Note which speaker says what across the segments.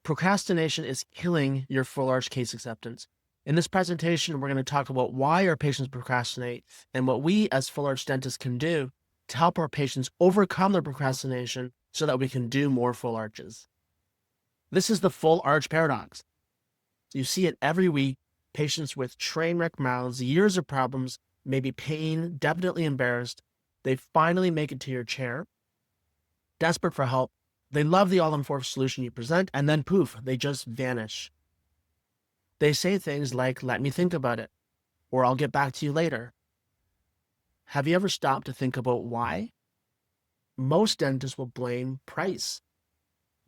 Speaker 1: Procrastination is killing your full arch case acceptance. In this presentation, we're going to talk about why our patients procrastinate and what we as full arch dentists can do to help our patients overcome their procrastination so that we can do more full arches. This is the full arch paradox. You see it every week. Patients with train wreck mouths, years of problems, maybe pain, definitely embarrassed. They finally make it to your chair, desperate for help. They love the all-in-four solution you present, and then poof, they just vanish. They say things like, "Let me think about it," or "I'll get back to you later." Have you ever stopped to think about why? Most dentists will blame price.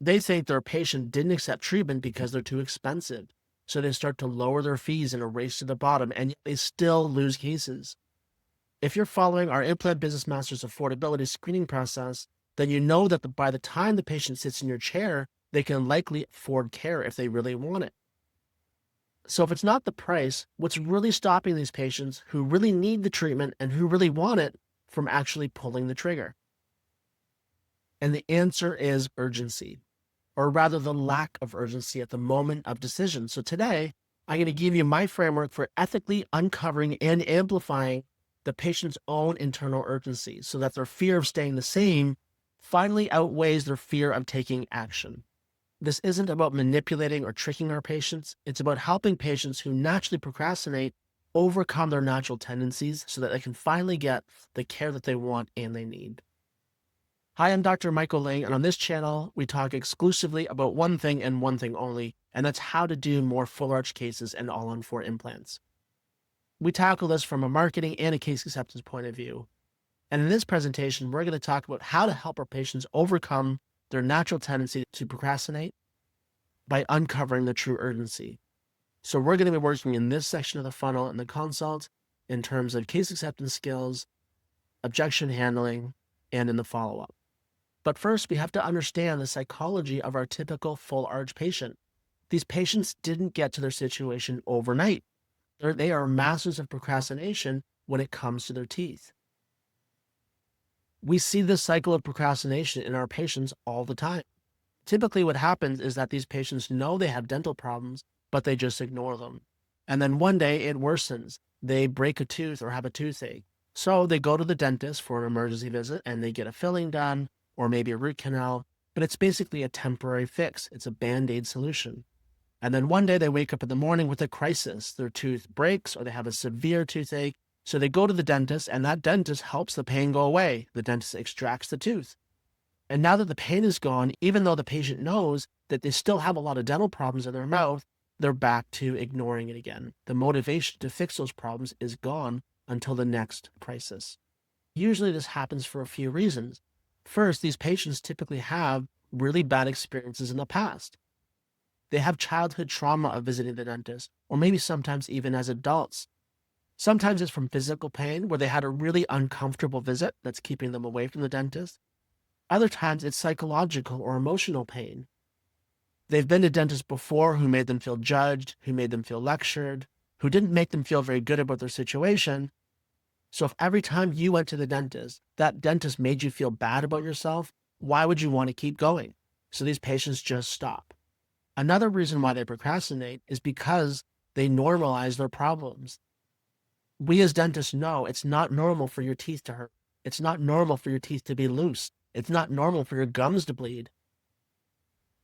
Speaker 1: They think their patient didn't accept treatment because they're too expensive. So they start to lower their fees in a race to the bottom, and yet they still lose cases. If you're following our Implant Business Masters affordability screening process, then you know that by the time the patient sits in your chair, they can likely afford care if they really want it. So if it's not the price, what's really stopping these patients who really need the treatment and who really want it from actually pulling the trigger? And the answer is urgency, or rather the lack of urgency at the moment of decision. So today, I'm going to give you my framework for ethically uncovering and amplifying the patient's own internal urgency so that their fear of staying the same finally outweighs their fear of taking action. This isn't about manipulating or tricking our patients. It's about helping patients who naturally procrastinate overcome their natural tendencies so that they can finally get the care that they want and they need. Hi, I'm Dr. Michael Ling, and on this channel, we talk exclusively about one thing and one thing only, and that's how to do more full arch cases and all-on-four implants. We tackle this from a marketing and a case acceptance point of view. And in this presentation, we're going to talk about how to help our patients overcome their natural tendency to procrastinate by uncovering the true urgency. So we're going to be working in this section of the funnel in the consult in terms of case acceptance skills, objection handling, and in the follow-up. But first, we have to understand the psychology of our typical full arch patient. These patients didn't get to their situation overnight. They are masters of procrastination when it comes to their teeth. We see this cycle of procrastination in our patients all the time. Typically what happens is that these patients know they have dental problems, but they just ignore them. And then one day it worsens. They break a tooth or have a toothache. So they go to the dentist for an emergency visit and they get a filling done, or maybe a root canal, but it's basically a temporary fix. It's a Band-Aid solution. And then one day they wake up in the morning with a crisis. Their tooth breaks or they have a severe toothache. So they go to the dentist and that dentist helps the pain go away. The dentist extracts the tooth. And now that the pain is gone, even though the patient knows that they still have a lot of dental problems in their mouth, they're back to ignoring it again. The motivation to fix those problems is gone until the next crisis. Usually this happens for a few reasons. First, these patients typically have really bad experiences in the past. They have childhood trauma of visiting the dentist, or maybe sometimes even as adults. Sometimes it's from physical pain, where they had a really uncomfortable visit that's keeping them away from the dentist. Other times it's psychological or emotional pain. They've been to dentists before who made them feel judged, who made them feel lectured, who didn't make them feel very good about their situation. So if every time you went to the dentist, that dentist made you feel bad about yourself, why would you want to keep going? So these patients just stop. Another reason why they procrastinate is because they normalize their problems. We as dentists know it's not normal for your teeth to hurt. It's not normal for your teeth to be loose. It's not normal for your gums to bleed.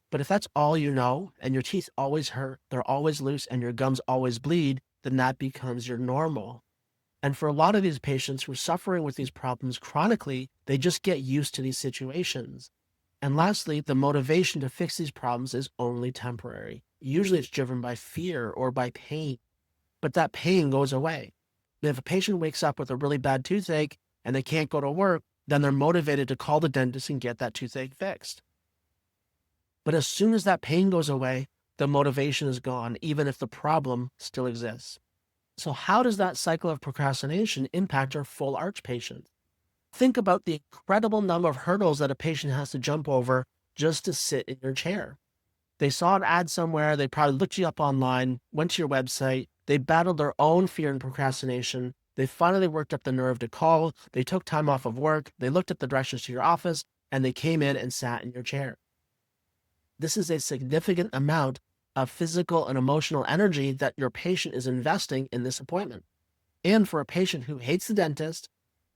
Speaker 1: But if that's all you know, and your teeth always hurt, they're always loose, and your gums always bleed, then that becomes your normal. And for a lot of these patients who are suffering with these problems chronically, they just get used to these situations. And lastly, the motivation to fix these problems is only temporary. Usually it's driven by fear or by pain, but that pain goes away. And if a patient wakes up with a really bad toothache and they can't go to work, then they're motivated to call the dentist and get that toothache fixed. But as soon as that pain goes away, the motivation is gone, even if the problem still exists. So how does that cycle of procrastination impact our full arch patients? Think about the incredible number of hurdles that a patient has to jump over just to sit in your chair. They saw an ad somewhere, they probably looked you up online, went to your website, they battled their own fear and procrastination, they finally worked up the nerve to call, they took time off of work, they looked at the directions to your office, and they came in and sat in your chair. This is a significant amount of physical and emotional energy that your patient is investing in this appointment. And for a patient who hates the dentist,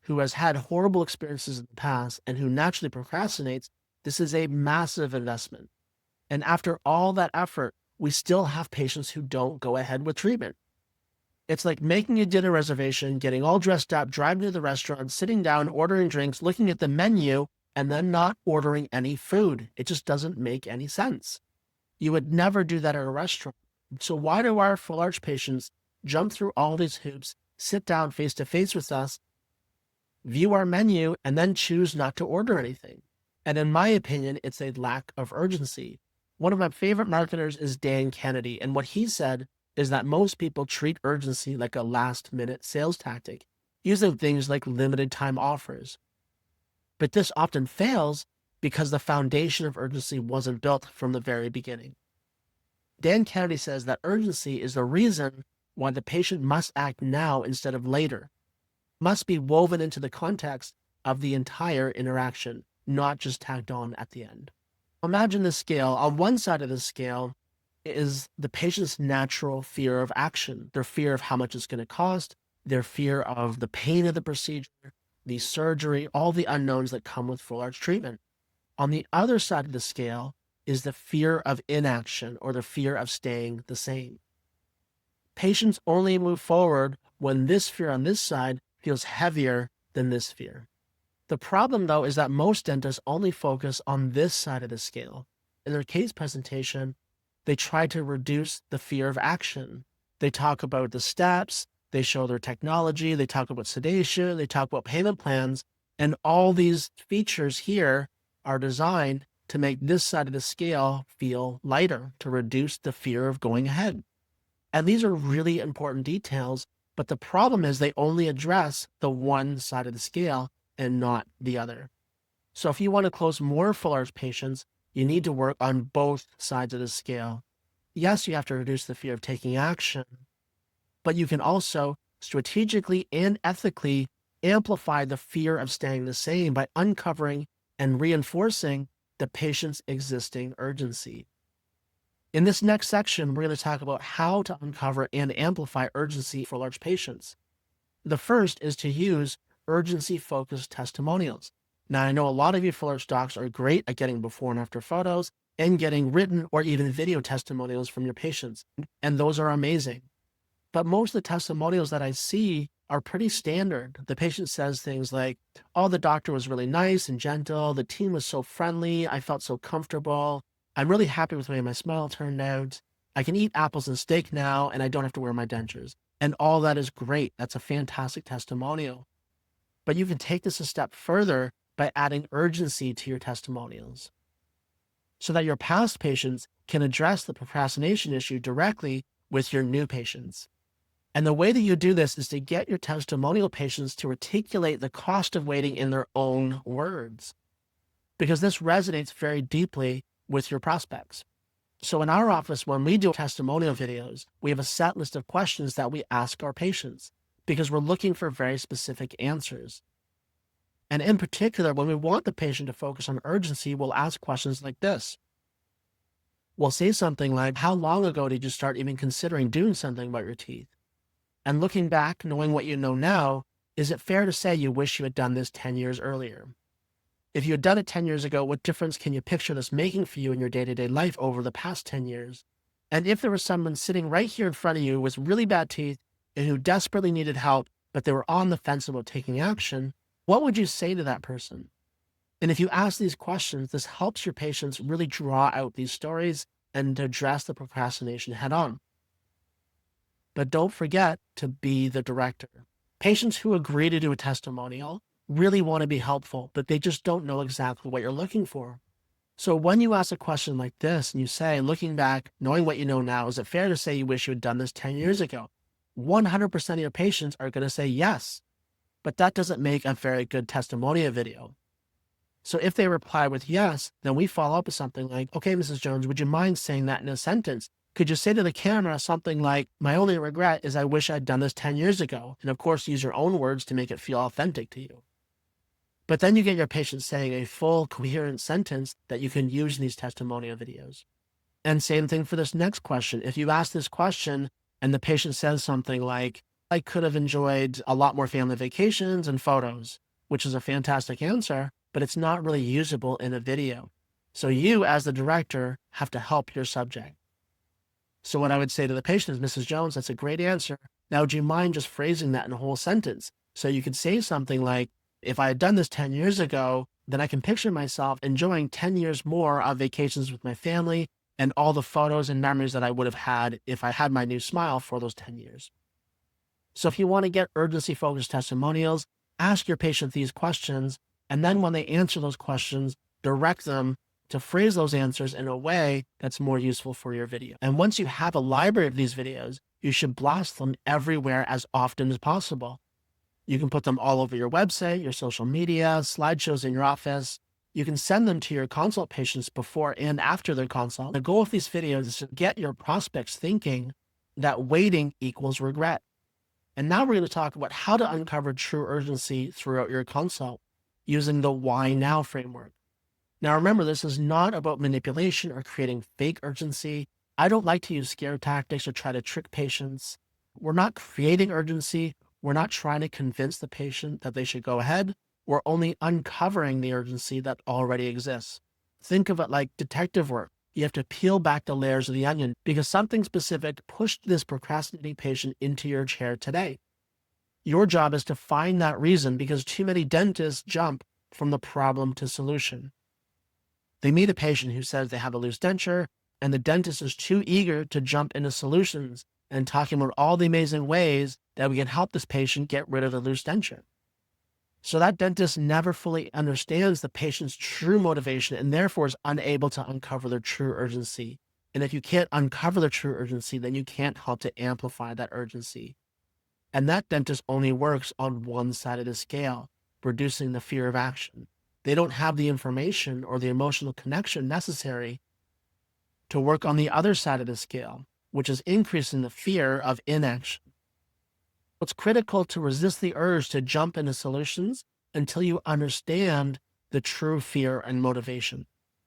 Speaker 1: who has had horrible experiences in the past, and who naturally procrastinates, this is a massive investment. And after all that effort, we still have patients who don't go ahead with treatment. It's like making a dinner reservation, getting all dressed up, driving to the restaurant, sitting down, ordering drinks, looking at the menu, and then not ordering any food. It just doesn't make any sense. You would never do that at a restaurant. So why do our full arch patients jump through all these hoops, sit down face to face with us, view our menu, and then choose not to order anything? And in my opinion, it's a lack of urgency. One of my favorite marketers is Dan Kennedy, and what he said is that most people treat urgency like a last-minute sales tactic, using things like limited time offers. But this often fails because the foundation of urgency wasn't built from the very beginning. Dan Kennedy says that urgency is the reason why the patient must act now instead of later, must be woven into the context of the entire interaction, not just tacked on at the end. Imagine the scale. On one side of the scale is the patient's natural fear of action, their fear of how much it's going to cost, their fear of the pain of the procedure, the surgery, all the unknowns that come with full arch treatment. On the other side of the scale is the fear of inaction, or the fear of staying the same. Patients only move forward when this fear on this side feels heavier than this fear. The problem, though, is that most dentists only focus on this side of the scale. In their case presentation, they try to reduce the fear of action. They talk about the steps, they show their technology, they talk about sedation, they talk about payment plans, and all these features here are designed to make this side of the scale feel lighter, to reduce the fear of going ahead. And these are really important details, but the problem is they only address the one side of the scale and not the other. So if you want to close more full arch patients, you need to work on both sides of the scale. Yes, you have to reduce the fear of taking action, but you can also strategically and ethically amplify the fear of staying the same by uncovering and reinforcing the patient's existing urgency. In this next section, we're going to talk about how to uncover and amplify urgency for large patients. The first is to use urgency-focused testimonials. Now, I know a lot of you full arch docs are great at getting before and after photos and getting written or even video testimonials from your patients, and those are amazing. But most of the testimonials that I see are pretty standard. The patient says things like, oh, the doctor was really nice and gentle, the team was so friendly, I felt so comfortable, I'm really happy with the way my smile turned out, I can eat apples and steak now, and I don't have to wear my dentures. And all that is great. That's a fantastic testimonial. But you can take this a step further by adding urgency to your testimonials so that your past patients can address the procrastination issue directly with your new patients. And the way that you do this is to get your testimonial patients to articulate the cost of waiting in their own words, because this resonates very deeply with your prospects. So in our office, when we do testimonial videos, we have a set list of questions that we ask our patients because we're looking for very specific answers. And in particular, when we want the patient to focus on urgency, we'll ask questions like this. We'll say something like, how long ago did you start even considering doing something about your teeth? And looking back, knowing what you know now, is it fair to say you wish you had done this 10 years earlier? If you had done it 10 years ago, what difference can you picture this making for you in your day-to-day life over the past 10 years? And if there was someone sitting right here in front of you with really bad teeth and who desperately needed help, but they were on the fence about taking action, what would you say to that person? And if you ask these questions, this helps your patients really draw out these stories and to address the procrastination head on. But don't forget to be the director. Patients who agree to do a testimonial really want to be helpful, but they just don't know exactly what you're looking for. So when you ask a question like this and you say, looking back, knowing what you know now, is it fair to say you wish you had done this 10 years ago? 100% of your patients are going to say yes, but that doesn't make a very good testimonial video. So if they reply with yes, then we follow up with something like, okay, Mrs. Jones, would you mind saying that in a sentence? Could you say to the camera something like, my only regret is I wish I'd done this 10 years ago. And of course, use your own words to make it feel authentic to you. But then you get your patient saying a full, coherent sentence that you can use in these testimonial videos. And same thing for this next question. If you ask this question and the patient says something like, I could have enjoyed a lot more family vacations and photos, which is a fantastic answer, but it's not really usable in a video. So you, as the director, have to help your subject. So what I would say to the patient is, Mrs. Jones, that's a great answer. Now, would you mind just phrasing that in a whole sentence? So you could say something like, if I had done this 10 years ago, then I can picture myself enjoying 10 years more of vacations with my family and all the photos and memories that I would have had if I had my new smile for those 10 years. So if you want to get urgency-focused testimonials, ask your patient these questions, and then when they answer those questions, direct them to phrase those answers in a way that's more useful for your video. And once you have a library of these videos, you should blast them everywhere as often as possible. You can put them all over your website, your social media, slideshows in your office. You can send them to your consult patients before and after their consult. The goal of these videos is to get your prospects thinking that waiting equals regret. And now we're going to talk about how to uncover true urgency throughout your consult using the why now framework. Now, remember, this is not about manipulation or creating fake urgency. I don't like to use scare tactics or try to trick patients. We're not creating urgency. We're not trying to convince the patient that they should go ahead. We're only uncovering the urgency that already exists. Think of it like detective work. You have to peel back the layers of the onion because something specific pushed this procrastinating patient into your chair today. Your job is to find that reason because too many dentists jump from the problem to solution. They meet a patient who says they have a loose denture, and the dentist is too eager to jump into solutions and talking about all the amazing ways that we can help this patient get rid of the loose denture. So that dentist never fully understands the patient's true motivation and therefore is unable to uncover their true urgency. And if you can't uncover the true urgency, then you can't help to amplify that urgency. And that dentist only works on one side of the scale, reducing the fear of action. They don't have the information or the emotional connection necessary to work on the other side of the scale, which is increasing the fear of inaction. It's critical to resist the urge to jump into solutions until you understand the true fear and motivation.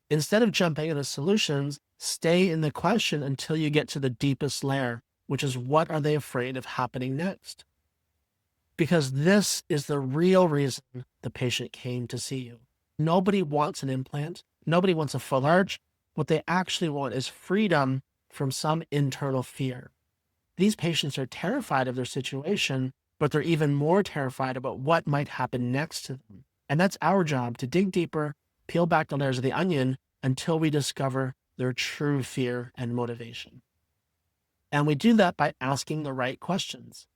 Speaker 1: Instead of jumping into solutions, stay in the question until you get to the deepest layer, which is what are they afraid of happening next? Because this is the real reason the patient came to see you. Nobody wants an implant. Nobody wants a full arch. What they actually want is freedom from some internal fear. These patients are terrified of their situation, but they're even more terrified about what might happen next to them. And that's our job, to dig deeper, peel back the layers of the onion until we discover their true fear and motivation. And we do that by asking the right questions.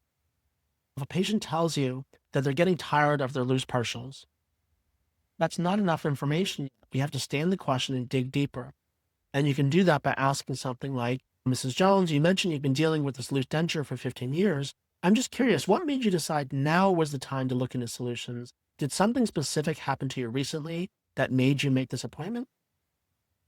Speaker 1: If a patient tells you that they're getting tired of their loose partials, that's not enough information. We have to stay in the question and dig deeper. And you can do that by asking something like, Mrs. Jones, you mentioned you've been dealing with this loose denture for 15 years. I'm just curious, what made you decide now was the time to look into solutions? Did something specific happen to you recently that made you make this appointment?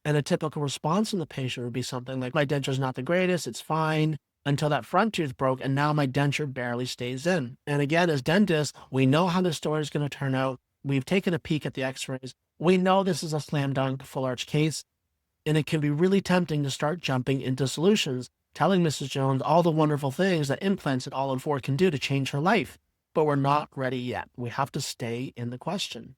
Speaker 1: And a typical response from the patient would be something like, my denture is not the greatest, it's fine, until that front tooth broke, and now my denture barely stays in. And again, as dentists, we know how the story is going to turn out. We've taken a peek at the x-rays. We know this is a slam dunk full arch case, and it can be really tempting to start jumping into solutions, telling Mrs. Jones all the wonderful things that implants and All-in-4 can do to change her life. But we're not ready yet. We have to stay in the question.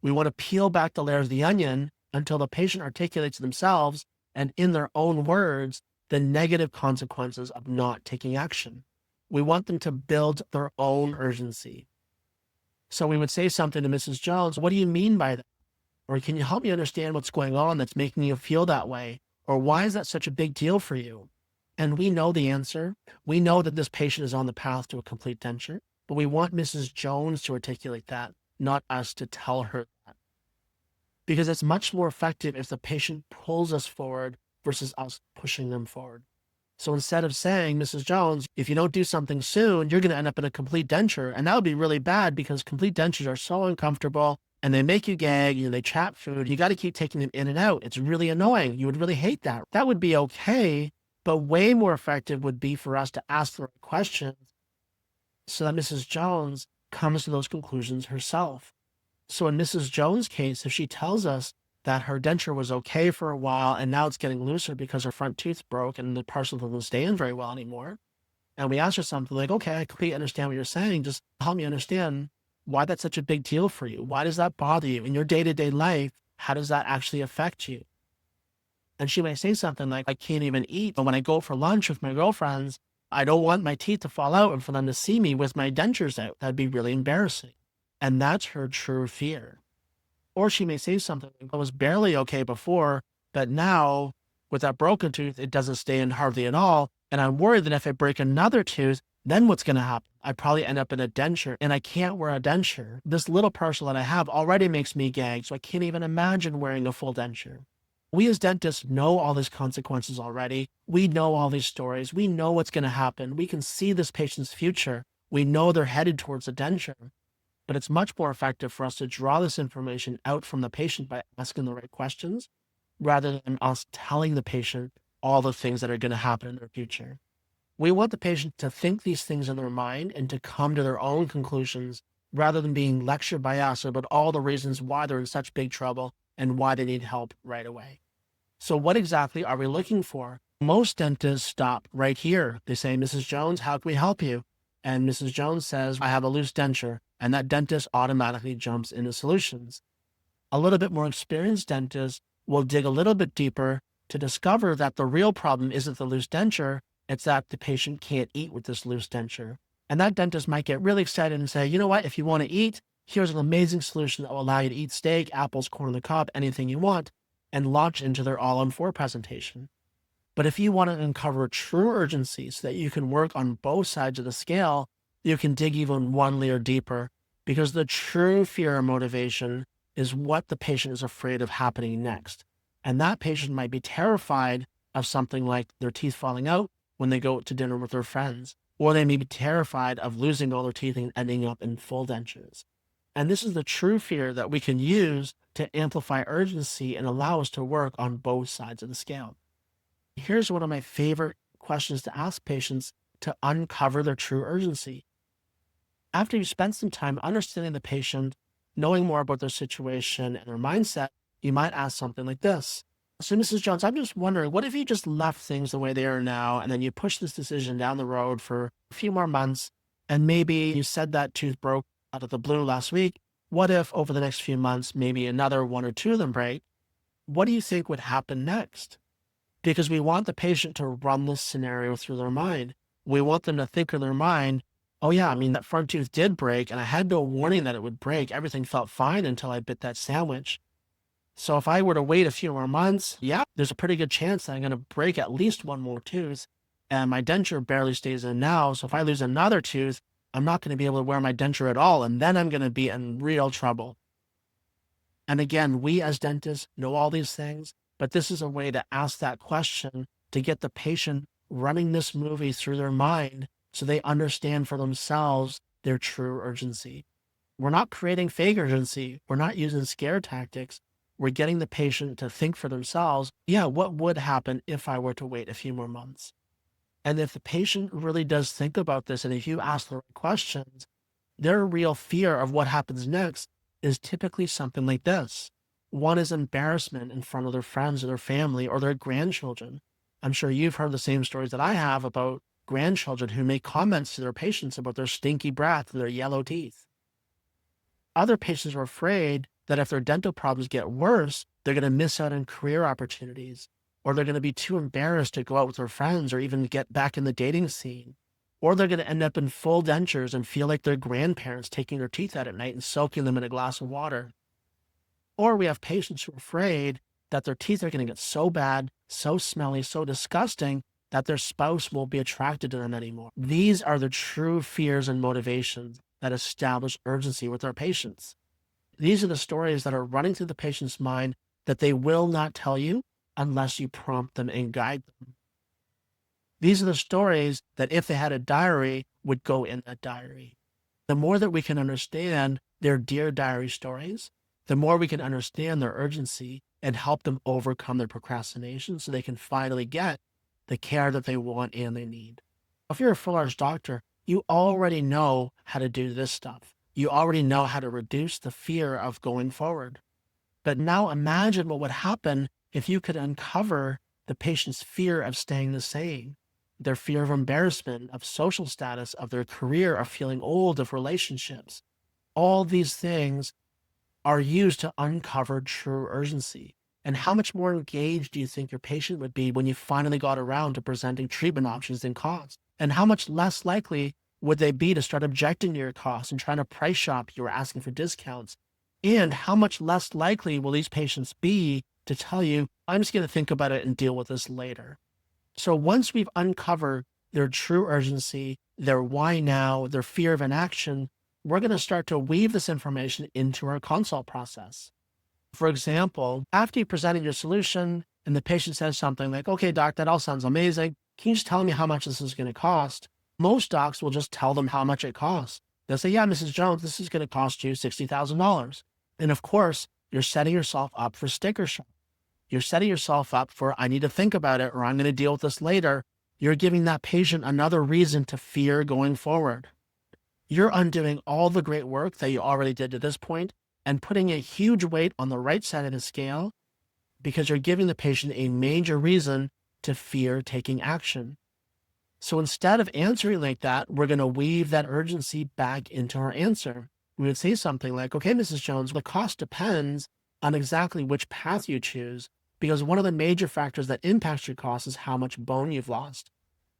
Speaker 1: We want to peel back the layers of the onion until the patient articulates themselves and in their own words, the negative consequences of not taking action. We want them to build their own urgency. So we would say something to Mrs. Jones, what do you mean by that? Or can you help me understand what's going on that's making you feel that way? Or why is that such a big deal for you? And we know the answer. We know that this patient is on the path to a complete denture, but we want Mrs. Jones to articulate that, not us to tell her that. Because it's much more effective if the patient pulls us forward versus us pushing them forward. So instead of saying, Mrs. Jones, if you don't do something soon, you're going to end up in a complete denture. And that would be really bad because complete dentures are so uncomfortable and they make you gag, they trap food. You got to keep taking them in and out. It's really annoying. You would really hate that. That would be okay, but way more effective would be for us to ask the right questions so that Mrs. Jones comes to those conclusions herself. So in Mrs. Jones' case, if she tells us that her denture was okay for a while and now it's getting looser because her front tooth broke and the parcel doesn't stay in very well anymore, and we ask her something like, okay, I completely understand what you're saying. Just help me understand why that's such a big deal for you. Why does that bother you in your day-to-day life? How does that actually affect you? And she may say something like, I can't even eat. But when I go for lunch with my girlfriends, I don't want my teeth to fall out and for them to see me with my dentures out. That'd be really embarrassing. And that's her true fear. Or she may say something like, I was barely okay before, but now with that broken tooth, it doesn't stay in hardly at all. And I'm worried that if I break another tooth, then what's going to happen? I probably end up in a denture and I can't wear a denture. This little partial that I have already makes me gag, so I can't even imagine wearing a full denture. We as dentists know all these consequences already. We know all these stories. We know what's going to happen. We can see this patient's future. We know they're headed towards a denture. But it's much more effective for us to draw this information out from the patient by asking the right questions, rather than us telling the patient all the things that are going to happen in their future. We want the patient to think these things in their mind and to come to their own conclusions rather than being lectured by us about all the reasons why they're in such big trouble and why they need help right away. So what exactly are we looking for? Most dentists stop right here. They say, Mrs. Jones, how can we help you? And Mrs. Jones says, I have a loose denture. And that dentist automatically jumps into solutions. A little bit more experienced dentists will dig a little bit deeper to discover that the real problem isn't the loose denture, it's that the patient can't eat with this loose denture. And that dentist might get really excited and say, you know what, if you want to eat, here's an amazing solution that will allow you to eat steak, apples, corn on the cob, anything you want, and launch into their all-on-4 presentation. But if you want to uncover true urgency so that you can work on both sides of the scale, you can dig even one layer deeper, because the true fear or motivation is what the patient is afraid of happening next. And that patient might be terrified of something like their teeth falling out when they go to dinner with their friends, or they may be terrified of losing all their teeth and ending up in full dentures. And this is the true fear that we can use to amplify urgency and allow us to work on both sides of the scale. Here's one of my favorite questions to ask patients to uncover their true urgency. After you spend some time understanding the patient, knowing more about their situation and their mindset, you might ask something like this. So, Mrs. Jones, I'm just wondering, what if you just left things the way they are now, and then you push this decision down the road for a few more months, and maybe you said that tooth broke out of the blue last week? What if over the next few months, maybe another one or two of them break? What do you think would happen next? Because we want the patient to run this scenario through their mind. We want them to think in their mind, oh yeah, I mean, that front tooth did break and I had no warning that it would break. Everything felt fine until I bit that sandwich. So if I were to wait a few more months, yeah, there's a pretty good chance that I'm going to break at least one more tooth. And my denture barely stays in now. So if I lose another tooth, I'm not going to be able to wear my denture at all. And then I'm going to be in real trouble. And again, we as dentists know all these things, but this is a way to ask that question to get the patient running this movie through their mind so they understand for themselves their true urgency. We're not creating fake urgency. We're not using scare tactics. We're getting the patient to think for themselves, yeah, what would happen if I were to wait a few more months? And if the patient really does think about this, and if you ask the right questions, their real fear of what happens next is typically something like this. One is embarrassment in front of their friends or their family or their grandchildren. I'm sure you've heard the same stories that I have about grandchildren who make comments to their patients about their stinky breath and their yellow teeth. Other patients are afraid that if their dental problems get worse, they're going to miss out on career opportunities, or they're going to be too embarrassed to go out with their friends or even get back in the dating scene, or they're going to end up in full dentures and feel like their grandparents taking their teeth out at night and soaking them in a glass of water. Or we have patients who are afraid that their teeth are going to get so bad, so smelly, so disgusting that their spouse won't be attracted to them anymore. These are the true fears and motivations that establish urgency with our patients. These are the stories that are running through the patient's mind that they will not tell you unless you prompt them and guide them. These are the stories that if they had a diary would go in that diary. The more that we can understand their Dear Diary stories, the more we can understand their urgency and help them overcome their procrastination so they can finally get the care that they want and they need. If you're a full arch doctor, you already know how to do this stuff. You already know how to reduce the fear of going forward. But now imagine what would happen if you could uncover the patient's fear of staying the same, their fear of embarrassment, of social status, of their career, of feeling old, of relationships. All these things are used to uncover true urgency. And how much more engaged do you think your patient would be when you finally got around to presenting treatment options and costs? And how much less likely would they be to start objecting to your costs and trying to price shop you or asking for discounts? And how much less likely will these patients be to tell you, I'm just going to think about it and deal with this later? So once we've uncovered their true urgency, their why now, their fear of inaction, we're going to start to weave this information into our consult process. For example, after you presented your solution and the patient says something like, okay, doc, that all sounds amazing. Can you just tell me how much this is going to cost? Most docs will just tell them how much it costs. They'll say, yeah, Mrs. Jones, this is going to cost you $60,000. And of course, you're setting yourself up for sticker shock. You're setting yourself up for, I need to think about it, or I'm going to deal with this later. You're giving that patient another reason to fear going forward. You're undoing all the great work that you already did to this point and putting a huge weight on the right side of the scale because you're giving the patient a major reason to fear taking action. So instead of answering like that, we're going to weave that urgency back into our answer. We would say something like, okay, Mrs. Jones, the cost depends on exactly which path you choose, because one of the major factors that impacts your cost is how much bone you've lost.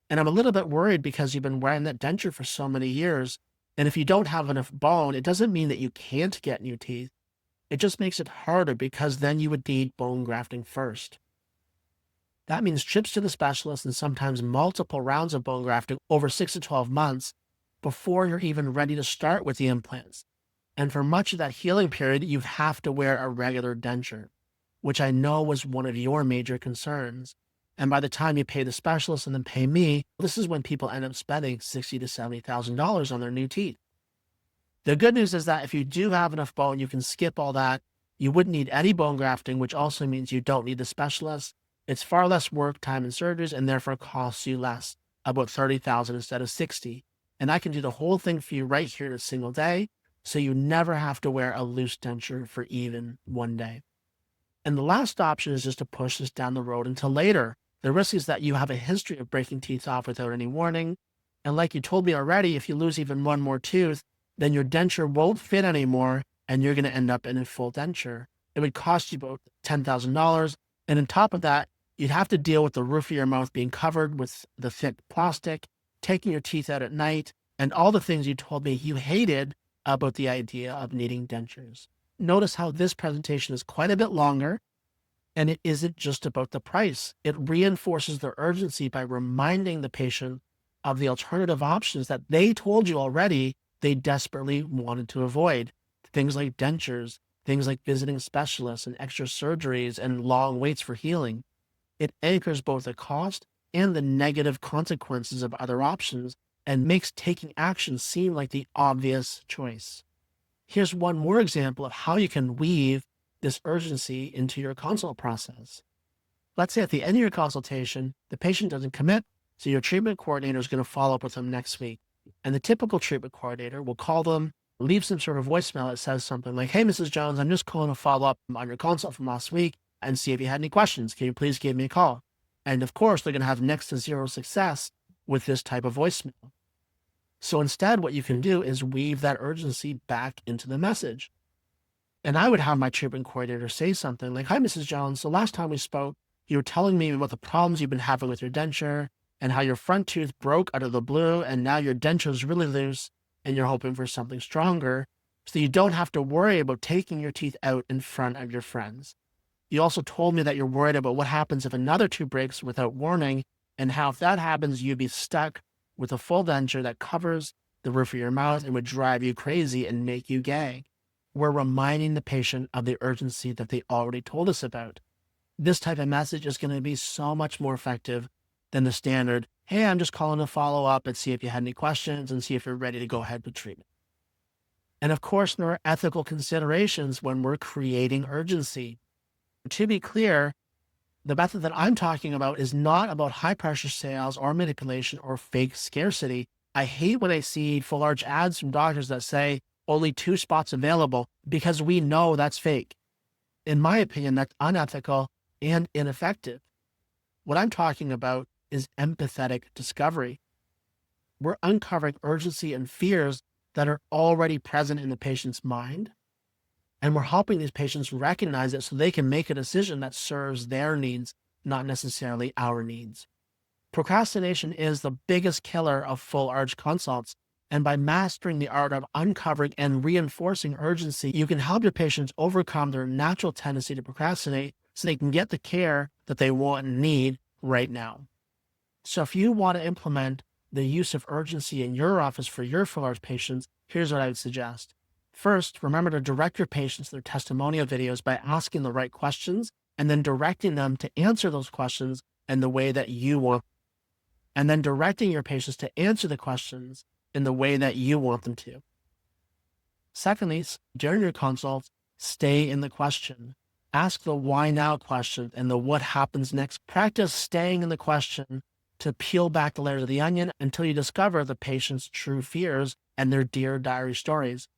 Speaker 1: And I'm a little bit worried because you've been wearing that denture for so many years. And if you don't have enough bone, it doesn't mean that you can't get new teeth. It just makes it harder because then you would need bone grafting first. That means trips to the specialist and sometimes multiple rounds of bone grafting over 6 to 12 months before you're even ready to start with the implants. And for much of that healing period, you have to wear a regular denture, which I know was one of your major concerns. And by the time you pay the specialist and then pay me, this is when people end up spending $60,000 to $70,000 on their new teeth. The good news is that if you do have enough bone, you can skip all that. You wouldn't need any bone grafting, which also means you don't need the specialist. It's far less work, time, and surgeries, and therefore costs you less, about $30,000 instead of $60,000. And I can do the whole thing for you right here in a single day, so you never have to wear a loose denture for even one day. And the last option is just to push this down the road until later. The risk is that you have a history of breaking teeth off without any warning. And like you told me already, if you lose even one more tooth, then your denture won't fit anymore and you're going to end up in a full denture. It would cost you about $10,000. And on top of that, you'd have to deal with the roof of your mouth being covered with the thick plastic, taking your teeth out at night, and all the things you told me you hated about the idea of needing dentures. Notice how this presentation is quite a bit longer, and it isn't just about the price. It reinforces the urgency by reminding the patient of the alternative options that they told you already they desperately wanted to avoid. Things like dentures, things like visiting specialists and extra surgeries and long waits for healing. It anchors both the cost and the negative consequences of other options and makes taking action seem like the obvious choice. Here's one more example of how you can weave this urgency into your consult process. Let's say at the end of your consultation, the patient doesn't commit, so your treatment coordinator is going to follow up with them next week. And the typical treatment coordinator will call them, leave some sort of voicemail that says something like, hey, Mrs. Jones, I'm just calling to follow up on your consult from last week and see if you had any questions. Can you please give me a call? And of course, they're going to have next to zero success with this type of voicemail. So instead, what you can do is weave that urgency back into the message. And I would have my treatment coordinator say something like, hi, Mrs. Jones. The last time we spoke, you were telling me about the problems you've been having with your denture and how your front tooth broke out of the blue and now your denture is really loose and you're hoping for something stronger so you don't have to worry about taking your teeth out in front of your friends. You also told me that you're worried about what happens if another tooth breaks without warning and how if that happens, you'd be stuck with a full denture that covers the roof of your mouth and would drive you crazy and make you gag. We're reminding the patient of the urgency that they already told us about. This type of message is going to be so much more effective than the standard, hey, I'm just calling to follow up and see if you had any questions and see if you're ready to go ahead with treatment. And of course, there are ethical considerations when we're creating urgency. To be clear, the method that I'm talking about is not about high pressure sales or manipulation or fake scarcity. I hate when I see full arch ads from doctors that say, only 2 spots available because we know that's fake. In my opinion, that's unethical and ineffective. What I'm talking about is empathetic discovery. We're uncovering urgency and fears that are already present in the patient's mind, and we're helping these patients recognize it so they can make a decision that serves their needs, not necessarily our needs. Procrastination is the biggest killer of full arch consults, and by mastering the art of uncovering and reinforcing urgency, you can help your patients overcome their natural tendency to procrastinate so they can get the care that they want and need right now. So if you want to implement the use of urgency in your office for your full arch patients, here's what I would suggest. First, remember to direct your patients to their testimonial videos by asking the right questions and then directing them to answer those questions in the way that you want, and then directing your patients to answer the questions in the way that you want them to. Secondly, during your consults, stay in the question. Ask the why now question and the what happens next. Practice staying in the question to peel back the layers of the onion until you discover the patient's true fears and their Dear Diary stories.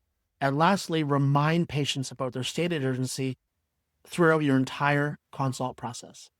Speaker 1: And lastly, remind patients about their stated urgency throughout your entire consult process.